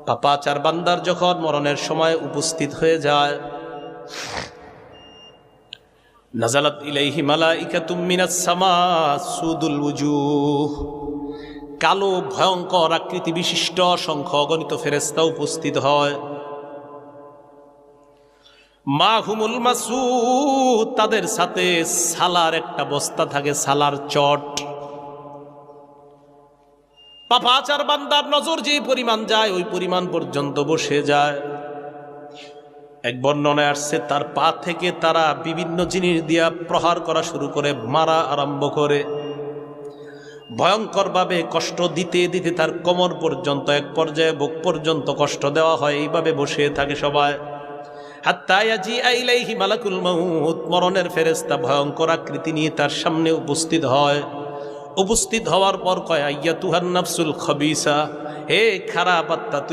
পাপাচার বান্দার যখন মরণের সময় উপস্থিত হয়ে যায়, নাজালাত ইলাইহি মালাইকাতুম মিনাস সামা সুদুল ওয়ুজুহ, কালো ভয়ঙ্কর আকৃতি বিশিষ্ট অসংখ্য অগণিত ফেরেশতা উপস্থিত হয়। মাহুমুল মাসুদ, তাদের সাথে সালার একটা বস্তা থাকে, সালার চট। পাপাচার বান্দার নজর যে পরিমাণ যায় ওই পরিমাণ পর্যন্ত বসে যায়। এক বর্ণনায় আসছে তার পা থেকে তারা বিভিন্ন জিনিস দিয়া প্রহার করা শুরু করে, মারা আরম্ভ করে, ভয়ঙ্করভাবে কষ্ট দিতে দিতে তার কোমর পর্যন্ত, এক পর্যায়ে বুক পর্যন্ত কষ্ট দেওয়া হয়। এইভাবে বসে থাকে সবাই। হাত্তা ইয়াজিআ ইলাইহি মালাকুল মাউত, মরণের ফেরেশতা ভয়ঙ্কর আকৃতি নিয়ে তার সামনে উপস্থিত হয়। উপস্থিত হওয়ার পর কয়, আইয়াতুহান নাফসুল খবিসা, হে খারাপ আত্মা,